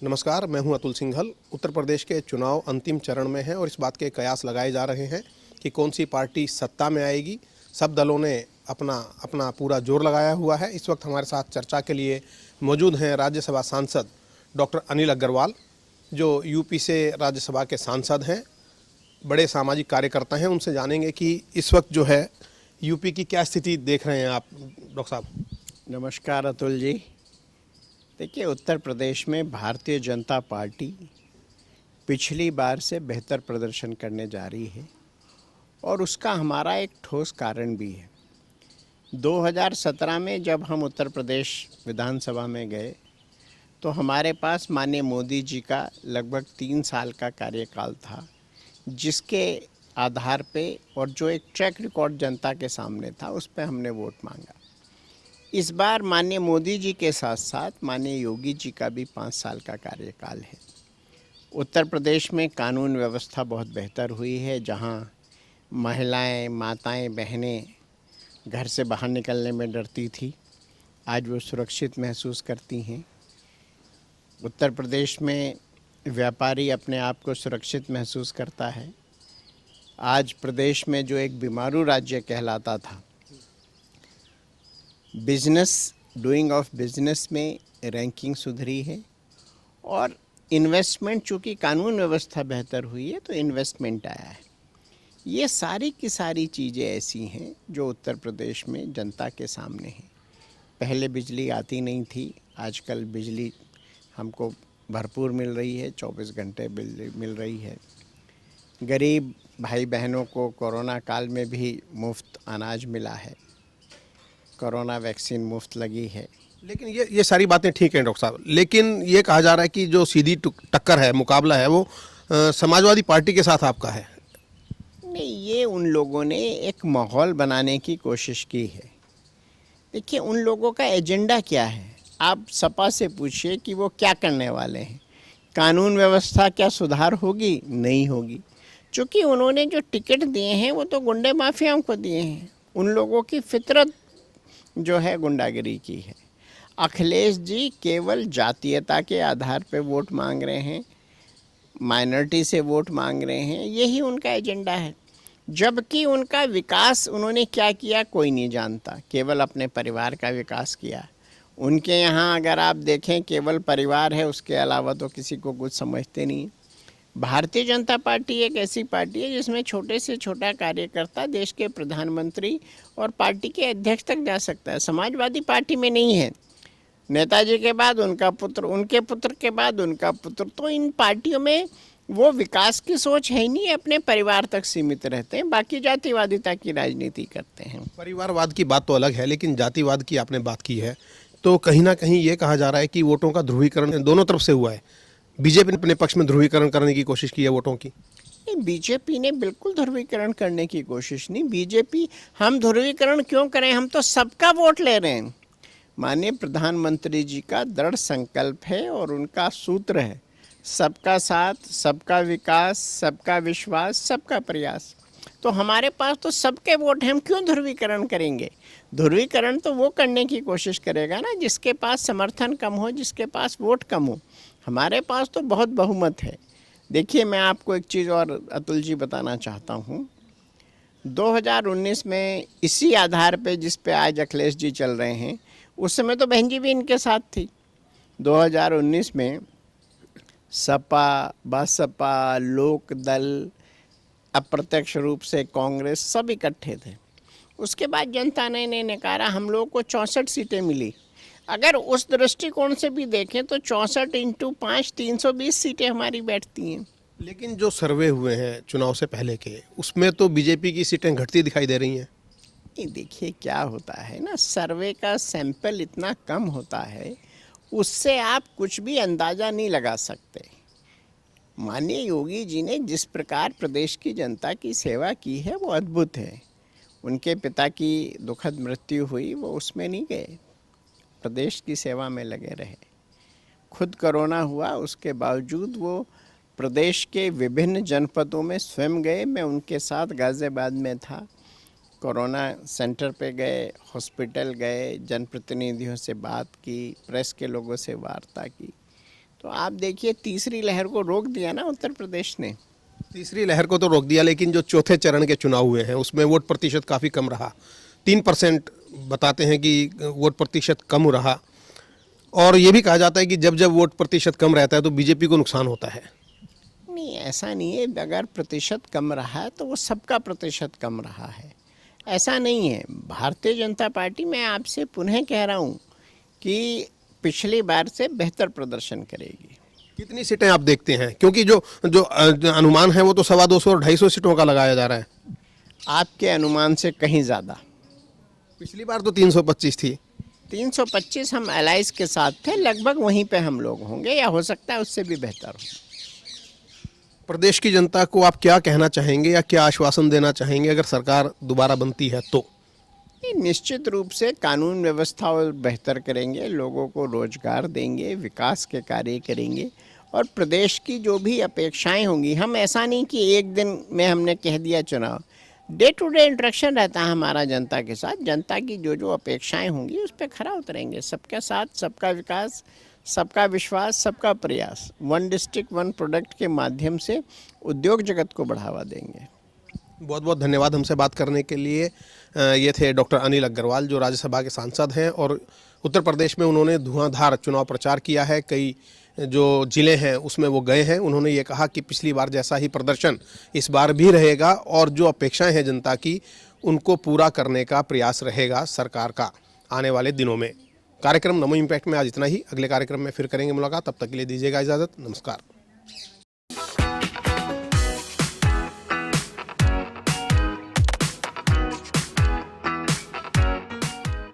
नमस्कार, मैं हूं अतुल सिंघल। उत्तर प्रदेश के चुनाव अंतिम चरण में हैं और इस बात के कयास लगाए जा रहे हैं कि कौन सी पार्टी सत्ता में आएगी। सब दलों ने अपना पूरा जोर लगाया हुआ है। इस वक्त हमारे साथ चर्चा के लिए मौजूद हैं राज्यसभा सांसद डॉक्टर अनिल अग्रवाल, जो यूपी से राज्यसभा के सांसद हैं, बड़े सामाजिक कार्यकर्ता हैं। उनसे जानेंगे कि इस वक्त जो है यूपी की क्या स्थिति देख रहे हैं आप, डॉक्टर साहब। नमस्कार अतुल जी। देखिए, उत्तर प्रदेश में भारतीय जनता पार्टी पिछली बार से बेहतर प्रदर्शन करने जा रही है और उसका हमारा एक ठोस कारण भी है। 2017 में जब हम उत्तर प्रदेश विधानसभा में गए तो हमारे पास माननीय मोदी जी का लगभग 3 साल का कार्यकाल था, जिसके आधार पे और जो एक ट्रैक रिकॉर्ड जनता के सामने था, उस पर हमने वोट मांगा। इस बार माननीय मोदी जी के साथ साथ माननीय योगी जी का भी 5 साल का कार्यकाल है। उत्तर प्रदेश में कानून व्यवस्था बहुत बेहतर हुई है। जहां महिलाएं, माताएं, बहनें घर से बाहर निकलने में डरती थी, आज वो सुरक्षित महसूस करती हैं। उत्तर प्रदेश में व्यापारी अपने आप को सुरक्षित महसूस करता है। आज प्रदेश में जो एक बीमारू राज्य कहलाता था, डूइंग ऑफ बिजनेस में रैंकिंग सुधरी है और इन्वेस्टमेंट, चूँकि कानून व्यवस्था बेहतर हुई है तो इन्वेस्टमेंट आया है। ये सारी की सारी चीज़ें ऐसी हैं जो उत्तर प्रदेश में जनता के सामने हैं। पहले बिजली आती नहीं थी, आजकल बिजली हमको भरपूर मिल रही है, 24 घंटे बिजली मिल रही है। गरीब भाई बहनों को कोरोना काल में भी मुफ्त अनाज मिला है, कोरोना वैक्सीन मुफ्त लगी है। लेकिन ये सारी बातें ठीक हैं डॉक्टर साहब, लेकिन ये कहा जा रहा है कि जो सीधी टक्कर है, मुकाबला है, वो समाजवादी पार्टी के साथ आपका है। नहीं, ये उन लोगों ने एक माहौल बनाने की कोशिश की है। देखिए, उन लोगों का एजेंडा क्या है, आप सपा से पूछिए कि वो क्या करने वाले हैं। कानून व्यवस्था क्या सुधार होगी? नहीं होगी, क्योंकि उन्होंने जो टिकट दिए हैं वो तो गुंडे माफियाओं को दिए हैं। उन लोगों की फितरत जो है गुंडागिरी की है। अखिलेश जी केवल जातीयता के आधार पर वोट मांग रहे हैं, माइनॉरिटी से वोट मांग रहे हैं, यही उनका एजेंडा है। जबकि उनका विकास उन्होंने क्या किया कोई नहीं जानता, केवल अपने परिवार का विकास किया। उनके यहाँ अगर आप देखें केवल परिवार है, उसके अलावा तो किसी को कुछ समझते नहीं। भारतीय जनता पार्टी एक ऐसी पार्टी है जिसमें छोटे से छोटा कार्यकर्ता देश के प्रधानमंत्री और पार्टी के अध्यक्ष तक जा सकता है। समाजवादी पार्टी में नहीं है। नेताजी के बाद उनका पुत्र, उनके पुत्र के बाद उनका पुत्र। तो इन पार्टियों में वो विकास की सोच है ही नहीं, अपने परिवार तक सीमित रहते हैं, बाकी जातिवादिता की राजनीति करते हैं। परिवारवाद की बात तो अलग है, लेकिन जातिवाद की आपने बात की है तो कहीं ना कहीं ये कहा जा रहा है कि वोटों का ध्रुवीकरण दोनों तरफ से हुआ है। बीजेपी ने अपने पक्ष में ध्रुवीकरण करने की कोशिश की है वोटों की। नहीं, बीजेपी ने बिल्कुल ध्रुवीकरण करने की कोशिश नहीं। बीजेपी, हम ध्रुवीकरण क्यों करें, हम तो सबका वोट ले रहे हैं। माननीय प्रधानमंत्री जी का दृढ़ संकल्प है और उनका सूत्र है सबका साथ, सबका विकास, सबका विश्वास, सबका प्रयास। तो हमारे पास तो सबके वोट हैं, हम क्यों ध्रुवीकरण करेंगे। ध्रुवीकरण तो वो करने की कोशिश करेगा ना जिसके पास समर्थन कम हो, जिसके पास वोट कम हो। हमारे पास तो बहुत बहुमत है। देखिए, मैं आपको एक चीज़ और अतुल जी बताना चाहता हूँ। 2019 में इसी आधार पे जिस पे आज अखिलेश जी चल रहे हैं, उस समय तो बहन जी भी इनके साथ थी। 2019 में सपा, बसपा, लोकदल, अप्रत्यक्ष रूप से कांग्रेस सब इकट्ठे थे। उसके बाद जनता ने नकारा, हम लोगों को 64 सीटें मिली। अगर उस दृष्टिकोण से भी देखें तो 64 × 5 320 सीटें हमारी बैठती हैं। लेकिन जो सर्वे हुए हैं चुनाव से पहले के, उसमें तो बीजेपी की सीटें घटती दिखाई दे रही हैं। देखिए, क्या होता है ना, सर्वे का सैंपल इतना कम होता है, उससे आप कुछ भी अंदाज़ा नहीं लगा सकते। माननीय योगी जी ने जिस प्रकार प्रदेश की जनता की सेवा की है वो अद्भुत है। उनके पिता की दुखद मृत्यु हुई, वो उसमें नहीं गए, प्रदेश की सेवा में लगे रहे। खुद कोरोना हुआ, उसके बावजूद वो प्रदेश के विभिन्न जनपदों में स्वयं गए। मैं उनके साथ गाज़ियाबाद में था। कोरोना सेंटर पे गए, हॉस्पिटल गए, जनप्रतिनिधियों से बात की, प्रेस के लोगों से वार्ता की। तो आप देखिए तीसरी लहर को रोक दिया ना उत्तर प्रदेश ने। तीसरी लहर को तो रोक दिया, लेकिन जो चौथे चरण के चुनाव हुए हैं उसमें वोट प्रतिशत काफ़ी कम रहा। 3% बताते हैं कि वोट प्रतिशत कम रहा, और ये भी कहा जाता है कि जब जब वोट प्रतिशत कम रहता है तो बीजेपी को नुकसान होता है। नहीं, ऐसा नहीं है। अगर प्रतिशत कम रहा है तो वो सबका प्रतिशत कम रहा है, ऐसा नहीं है। भारतीय जनता पार्टी, मैं आपसे पुनः कह रहा हूँ कि पिछली बार से बेहतर प्रदर्शन करेगी। कितनी सीटें आप देखते हैं, क्योंकि जो जो अनुमान है वो तो 250 और 250 सीटों का लगाया जा रहा है। आपके अनुमान से कहीं ज़्यादा। पिछली बार तो 325 थी। 325 हम एलाइज के साथ थे, लगभग वहीं पे हम लोग होंगे, या हो सकता है उससे भी बेहतर हो। प्रदेश की जनता को आप क्या कहना चाहेंगे या क्या आश्वासन देना चाहेंगे अगर सरकार दोबारा बनती है तो? निश्चित रूप से कानून व्यवस्था और बेहतर करेंगे, लोगों को रोजगार देंगे, विकास के कार्य करेंगे, और प्रदेश की जो भी अपेक्षाएं होंगी, हम ऐसा नहीं कि एक दिन में हमने कह दिया चुनाव, डे टू डे इंटरेक्शन रहता है हमारा जनता के साथ। जनता की जो जो अपेक्षाएं होंगी उस पर खरा उतरेंगे। सबके साथ, सबका विकास, सबका विश्वास, सबका प्रयास, वन डिस्ट्रिक्ट वन प्रोडक्ट के माध्यम से उद्योग जगत को बढ़ावा देंगे। बहुत बहुत धन्यवाद हमसे बात करने के लिए। ये थे डॉक्टर अनिल अग्रवाल, जो राज्यसभा के सांसद हैं और उत्तर प्रदेश में उन्होंने धुआंधार चुनाव प्रचार किया है। कई जो ज़िले हैं उसमें वो गए हैं। उन्होंने ये कहा कि पिछली बार जैसा ही प्रदर्शन इस बार भी रहेगा, और जो अपेक्षाएं हैं जनता की उनको पूरा करने का प्रयास रहेगा सरकार का आने वाले दिनों में। कार्यक्रम नमो इम्पैक्ट में आज इतना ही। अगले कार्यक्रम में फिर करेंगे मुलाकात, तब तक के लिए दीजिएगा इजाज़त। नमस्कार।